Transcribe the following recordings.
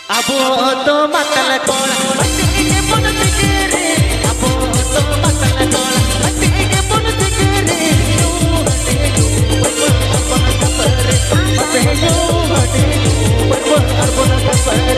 Abu to matal kola, mati ke pun tikere. Abu to matal kola, mati ke pun tikere. Yo hate yo, barbar arbona kapare. Mate yo hate yo, barbar arbona kapare.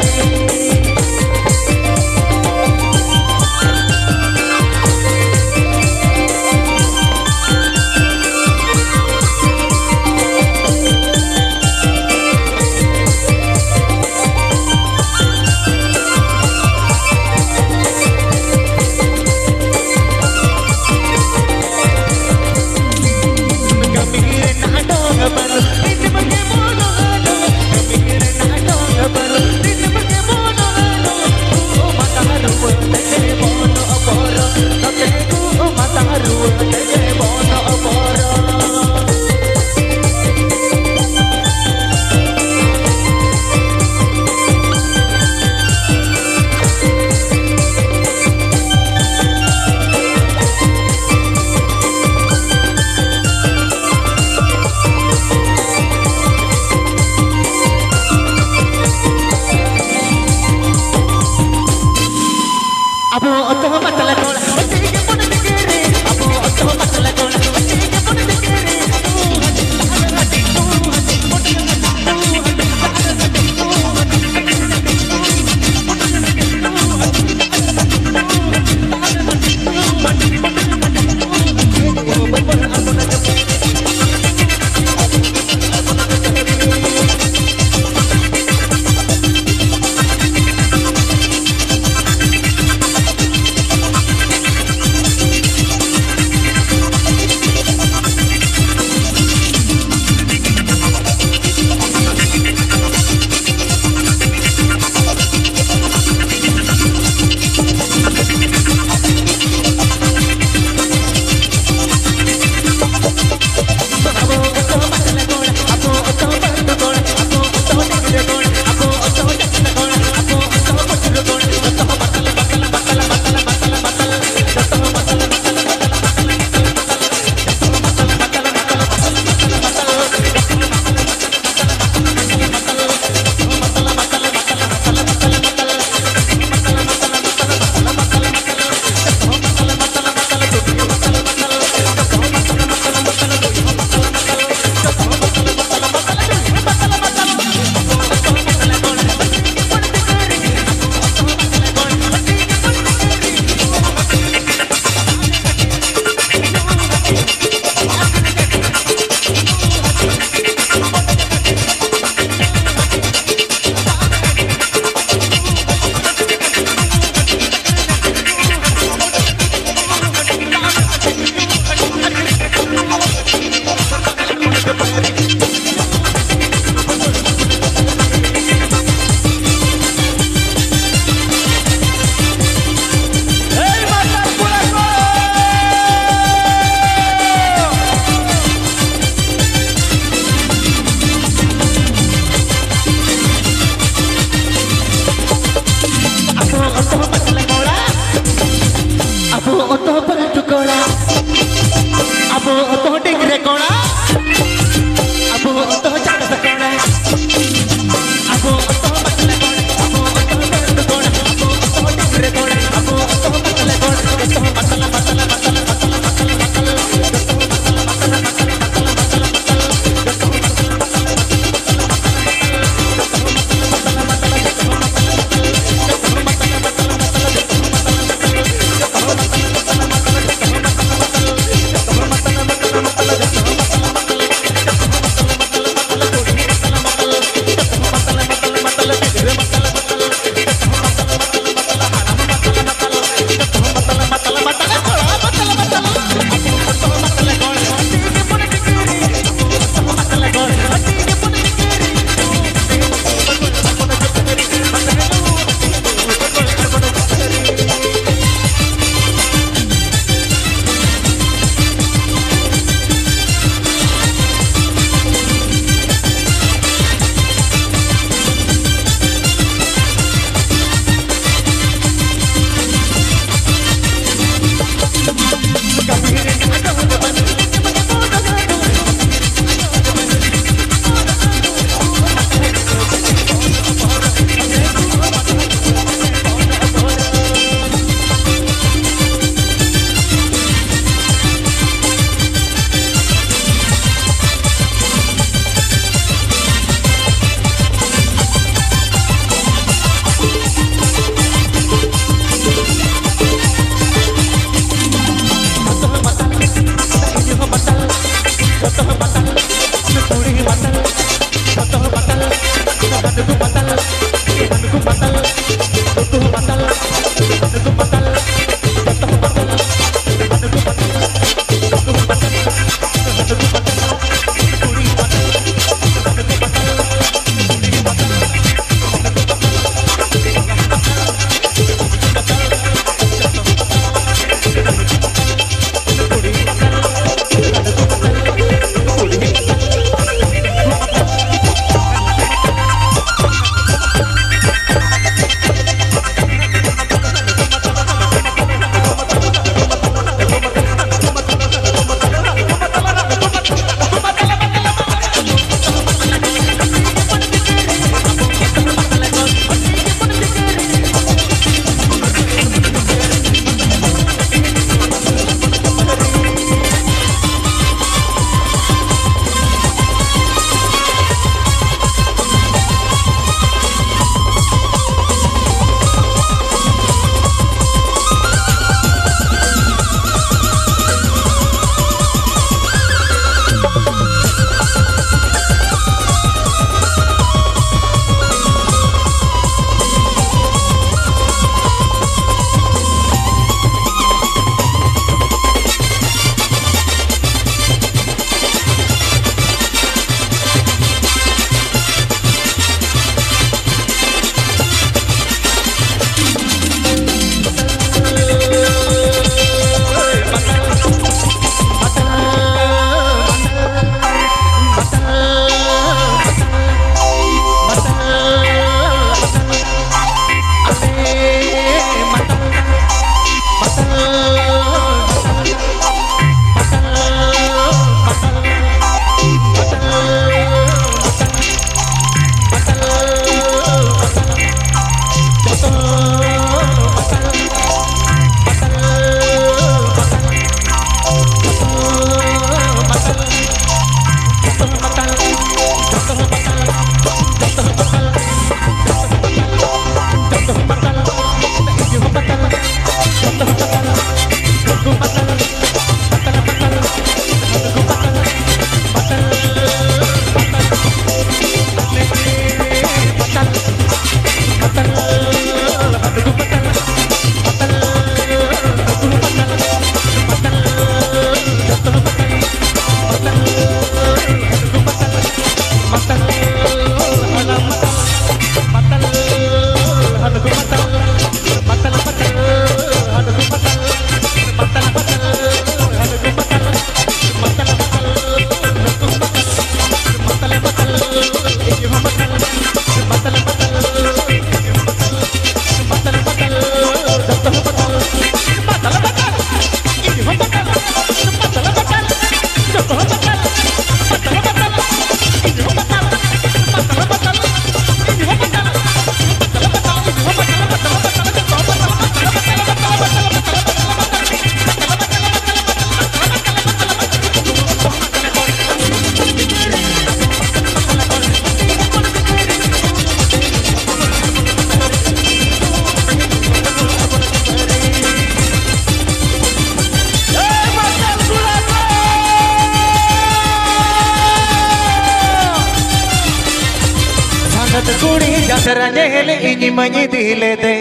कुड़ी जसरा nail in मई दिले दे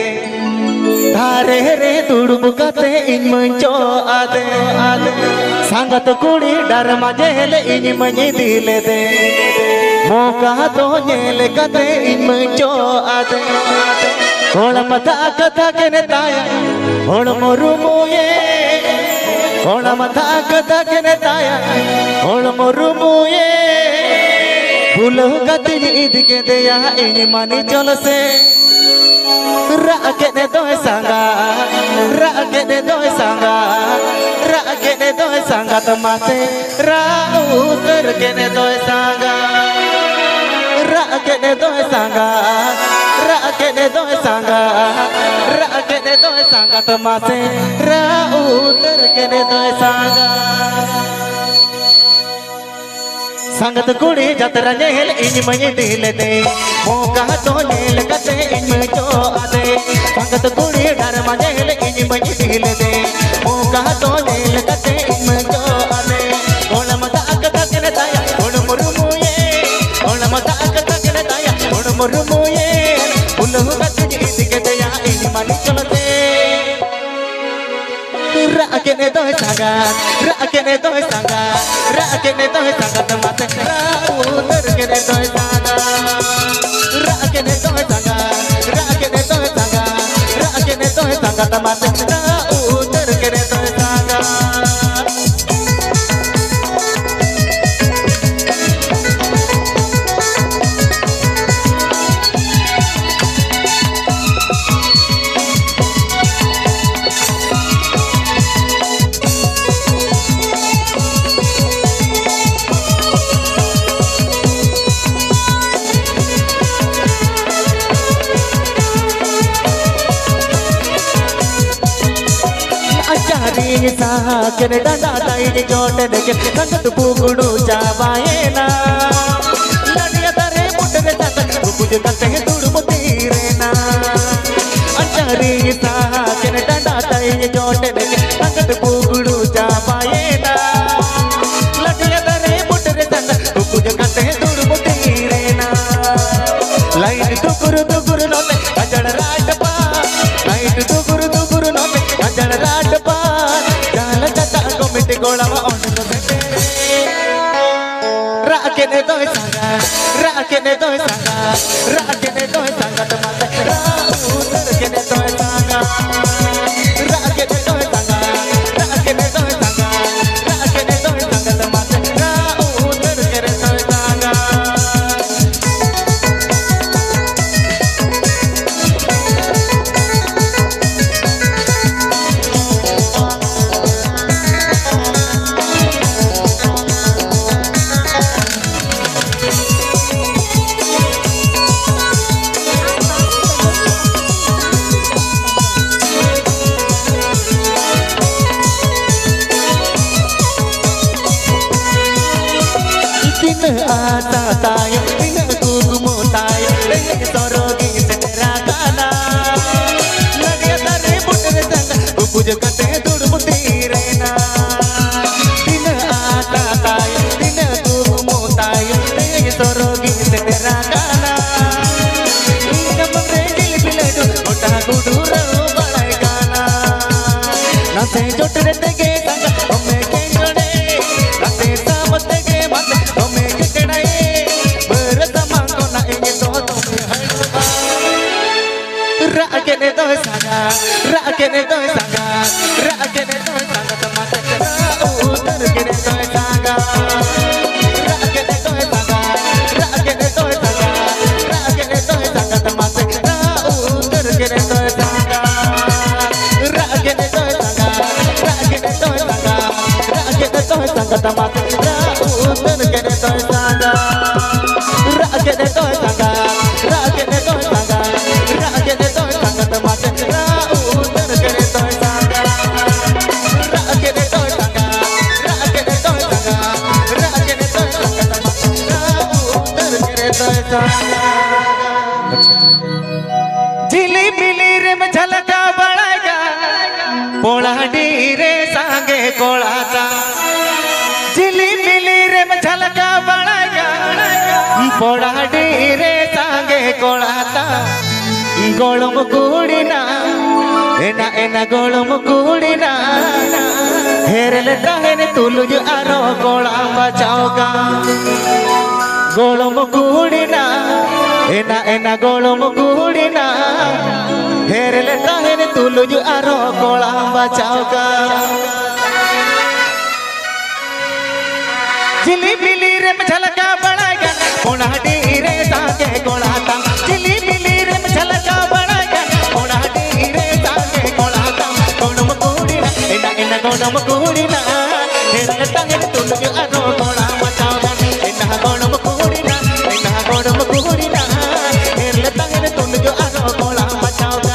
धारे रे तुड़ुम कते इन मंचो आदे आदे संगत कुड़ी डर मजेल इन मई दिले दे मौका तो नेल कते इन मंचो आदे होड़ मता कथा के नेताया होड़ मोरू मुये होड़ मता कथा के नेताया होड़ मोरू मुये फूल गतिन इदके देया इन मानी चल से राके ने दोय संगा राके ने दोय संगा राके ने दोय संगा तमाते राउतर के ने दोय संगा राके ने दोय संगा राके ने दोय संगा राके ने दोय संगा तमाते राउतर के ने दोय संगा संगत कुड़ी जतरा नेल इन मई दिले दे मौका तो नेल कते इन जो आदे संगत कुड़ी डर मजेल इन मई दिले दे मौका तो नेल कते इन जो आदे ओण मता कथा के दाया ओण मुरुमुये ओण मता कथा के दाया ओण मुरुमु ye ulu katuj idike deya ini mani cholote rakene doy sangat mate utar kene doy sangat rakene doy sangat mate utar kene doy sangat kene dada dai jote deke sangat pugudu jabayena ladiya dare mutere tata puj kate dudu mutirena anjari sa kene dada dai jote deke sangat pugudu jabayena ladiya dare mutere tata puj kate dudu mutirena lain tukuru note ajal radpa lain tukuru note ajal radpa gola ma on do bete rakene doy sanga tamate utar kene doy sanga rakene doy sanga tamate utar kene doy sanga ata tayo tina kukumo tayo lege sorogi serakana ladiya dare putere tanga puj kate dudu mutirena tina ata tayo tina kukumo tayo lege sorogi serakana ina mangre dilpiledu ota gudura balai kana nase jotre tege tanga omme ke jode nase samate ke mate rakene doy sanga tamate utar kene doy sanga rakene doy sanga tamate utar kene doy sanga rakene doy sanga tamate utar kene doy sanga rakene doy sanga झिली मिली रे में झलका बड़ागा पोला रे सांगे कोलाता झिली मिली रे में झलका बड़ागा पोला रे सांगे कोलाता गोलम कुड़ीना एना गोलम कुड़ीना हेरले ताहेने तुलुज आरो Cola बचाओगा गोलम कुड़ीना एना गोलम कुड़ीना हेरले ताहेने तुलुज आरो Cola बचाओगा झिली मिली रे में झलका बड़ागा पोला रे सांगे कोलाता झिली मिली रे में झलका बड़ागा पोला रे सांगे कोलाता गोलम कुड़ीना एना गोलम कुड़ीना हेरले ताहेने तुलुज आरो कोला बचाओगा एना गोलम कुड़ीना हेरले ताहेने तुलुज आरो Cola बचाओगा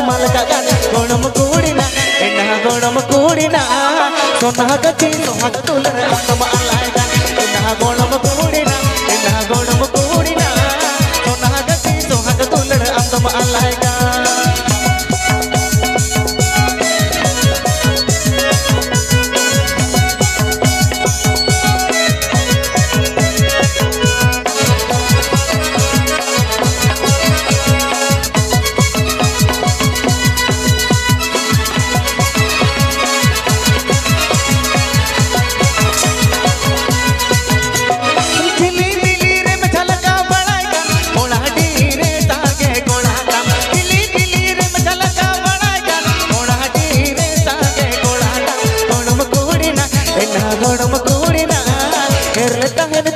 malkagan gonam kudina enna gonam kudina sona gati sohag tular andam alaigan enna gonam kudina sona gati sohag tular andam alaigan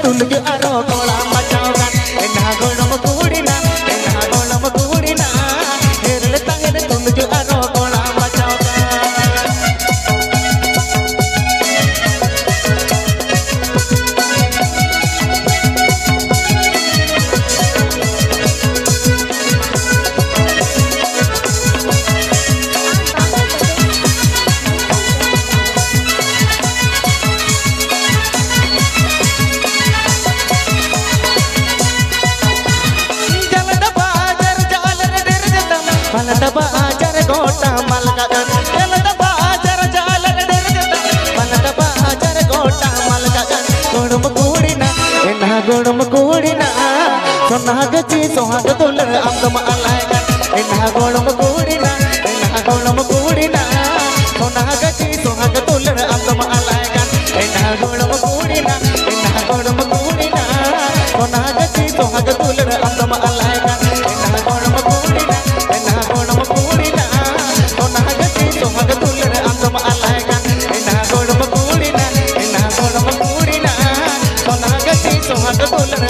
तुलगे आरो Cola मचाओgan enna gonam kudina herle tangene tulge aro kola machaugan Malada bajar gota malkagan Malada bajar jalan derjata Malada bajar gota malkagan gonam kudina enna gonam kudina sona gachi sohag tular andam alaigan enna gonam kudina sona gachi sohag tular andam alaigan enna gonam kudina sona gachi sohag tular andam alaigan enna gonam kudina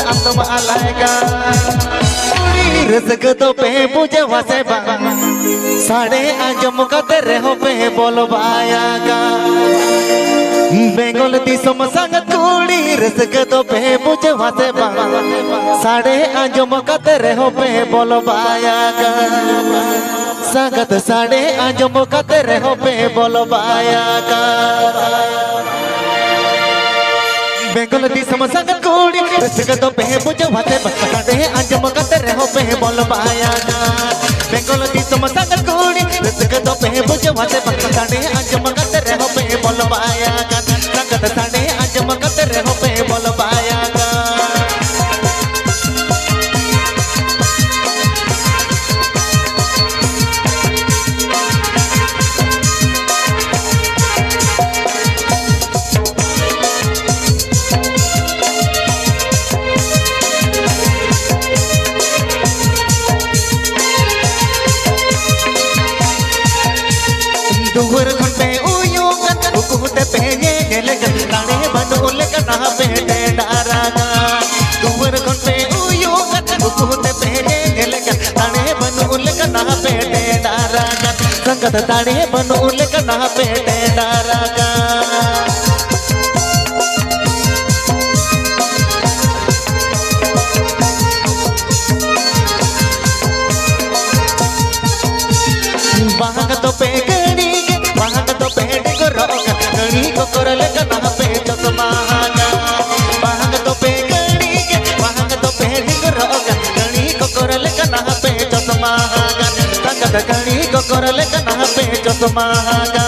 andam alaigan रज़क तो पे मुझे वसे बा साढ़े आजम का तेरे हो पे बोलो बायागा बेंगोल दिसम संगत कुड़ी रज़क तो पे मुझे वसे बा साढ़े आजम का तेरे हो पे बोलो बायागा संगत साढ़े आजम का तेरे हो पे बोलो बायागा बेंगोल दिसम संगत कुड़ी रज़क तो पे मुझे वसे बा साढ़े आजम का तेरे हो पे बोलो बायागा बेंगोल दिसम संगत कुड़ी रज़क तो पे मुझे वसे बा साढ़े आजम का तेरे हो पे बोलो बायागा संगत साढ़े आजम का तेरे हो पे बोलो बायागा दुहर घंटे उयुगन उकुते पहने नेलगन ताने बनोले कना पेटे डारागा दुहर घंटे उयुगन उकुते पहने नेलगन ताने बनोले कना पेटे डारागा संगत ताने बनोले कना पेटे डारागा बाहंग तो पे गणी को करल कना पे चतमागा बाहंग तो पे गणी के बाहंग तो पे डिगरोगा गणी को करल कना पे चतमागा संगत गणी को करल कना पे चतमागा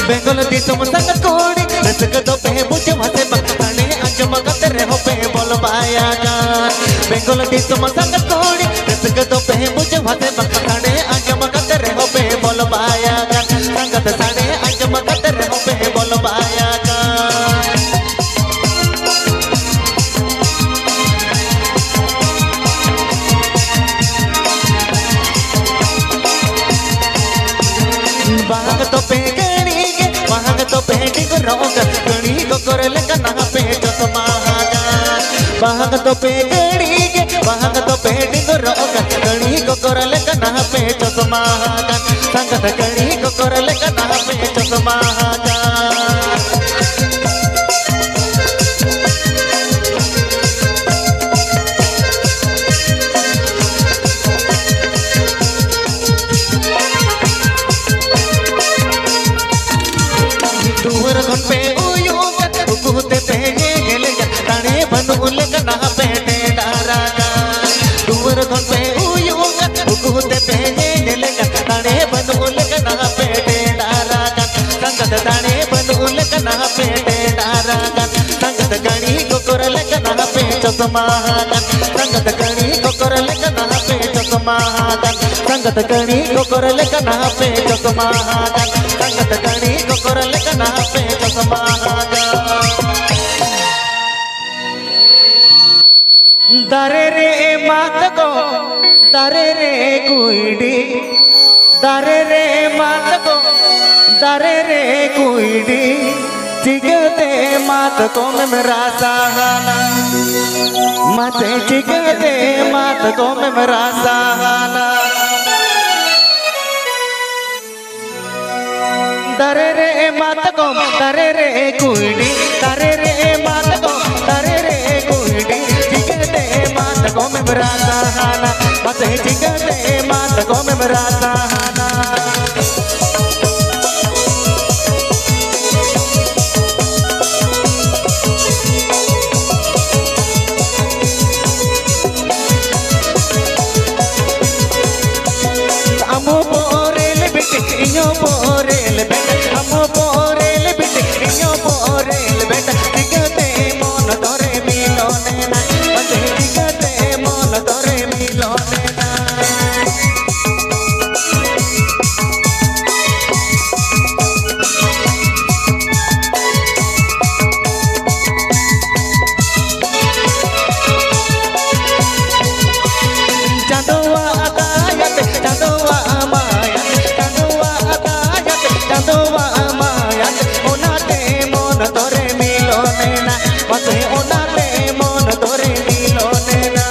बेंगोल दिसम संगत कोड़ी रज़क तो पे मुझे वसे बकताने आजम का तेरे हो पे बोल बायागा बेंगोल दिसम संगत कोड़ी रज़क तो पे मुझे वसे बकताने आजम का तेरे हो पे बोल बायागा संगत साने आजम का तेरे हो पे बोल बायागा बाग तो पे तो पेंटिंग रोग गणी को करले कना पे चतमागा बाग तो पे पेंटिंग रोग गणी को करले कना पे चतमागा संगत गणी को करले कना पे चतमागा uyukan ukute penye nelekan tane banul kana pete darakan sangat tane banul kana pete darakan sangat gani kokoral kana pe chosmakan sangat gani kokoral kana pe chosmakan sangat gani kokoral kana pe chosmakan sangat gani kokoral kana pe chosmakan dare re mat ko dare re kuidi dare re mat ko dare re kuidi chigate mat ko memra sahana mate chigate mat ko memra sahana dare re mat ko dare re kuidi dare re mat ko dare re kuidi ko me merasahana mate chigate mat ko me merasahana amo porel bete inyo porel bete amo porel bete inyo porel bete chigate mon tore milone na mate chigate tore milone na chandowa atayate chandowa amayate chandowa atayate chandowa amayate onate mon tore milone na mate onate mon tore milone na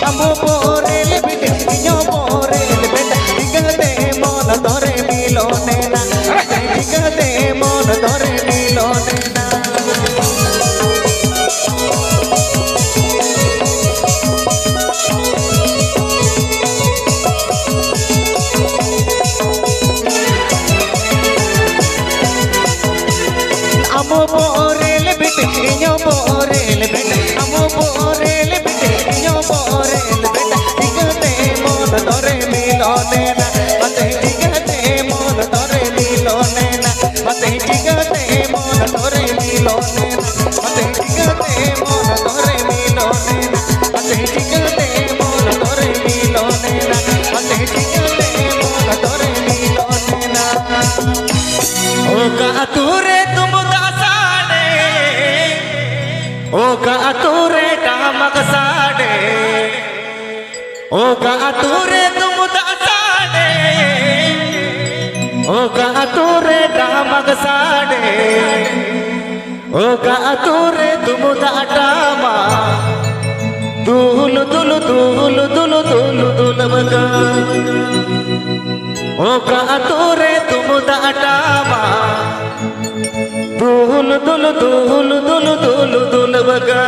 amo porel bete inyo porel bete chigate mon tore milone na chigate mon tore milone na amo porel bete inyo porel bete amo porel bete inyo porel bete chigate mon tore milone na mate chigate mon tore milone na mate chigate mon tore milone na mate chigate mon tore milone na mate chigate mon tore milone na mate chigate mon tore milone na o ka ature tum dasane o ka ature tamak sade o ka ature tum dasane o ka ature tamak sade o ka ature tum datama dulu dulu dulu dulu dulu dulu baga o ka ature tum datama dulu dulu dulu dulu dulu dulu baga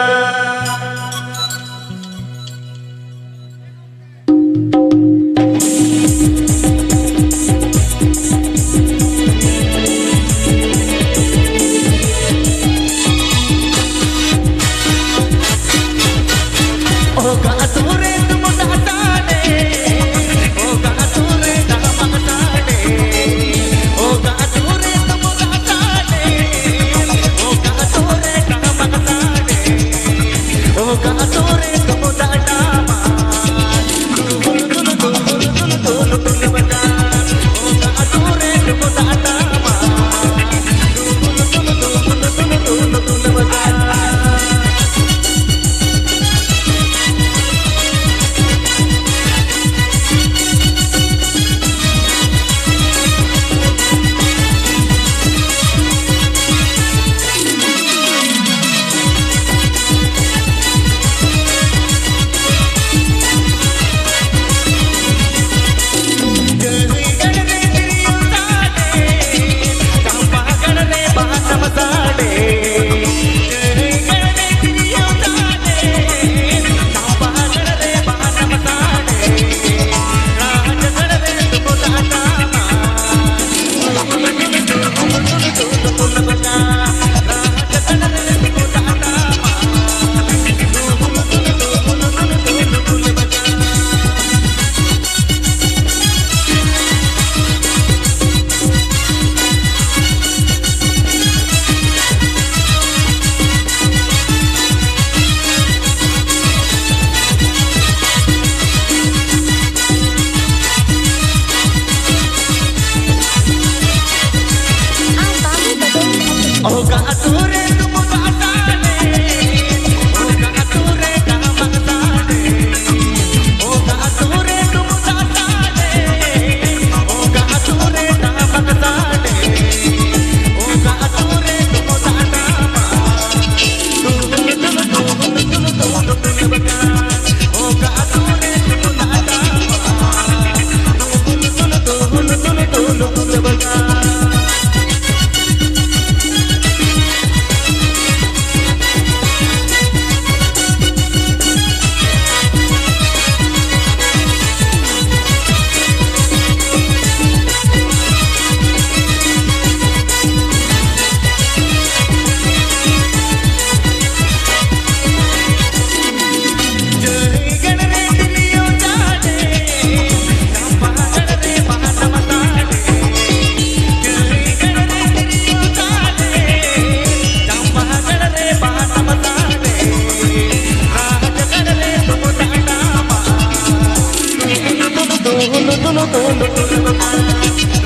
Tulu Tulu Tulu Tulu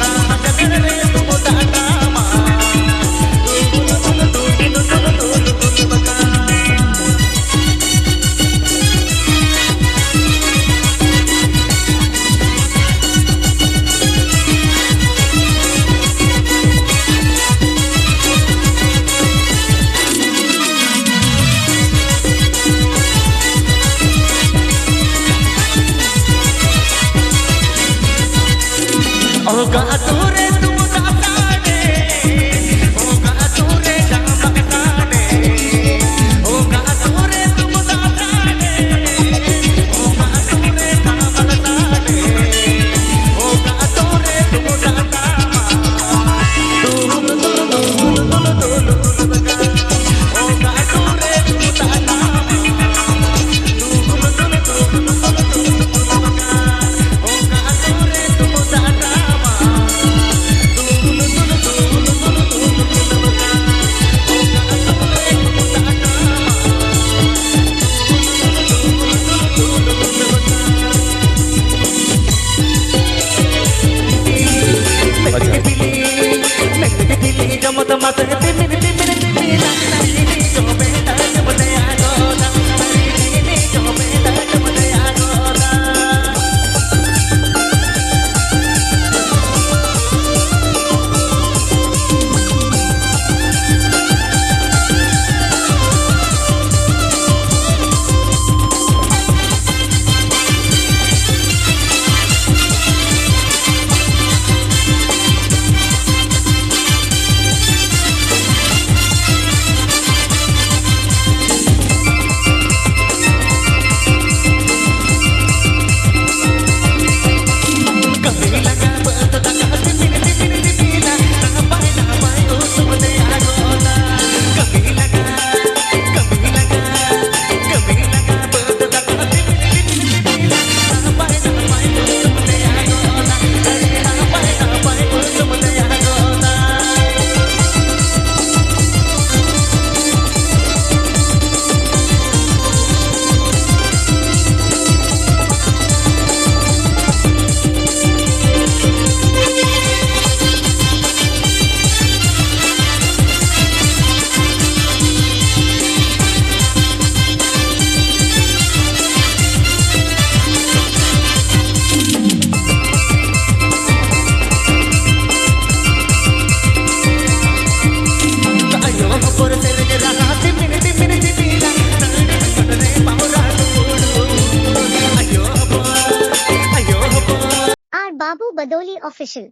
Rajgar रे तुम दाटामा तुलु तुलु तुलु तुलु तुलु बका होगा तूरे तुम दाताने होगा तूरे जामकताने होगा तूरे तुम दाताने होगा तूरे जामकताने होगा तूरे तुम दातामा तुलु तुलु तुलु तुलु तुलु बका होगा तूरे तुम दातामा तुलु तुलु तुलु तुलु बका होगा तूरे तुम दातामा जमत मत तिमिर तिमिर तिमिर जो बेटा जमत आगोदा जो बेटा जमत आगोदा Babu Badoli Official.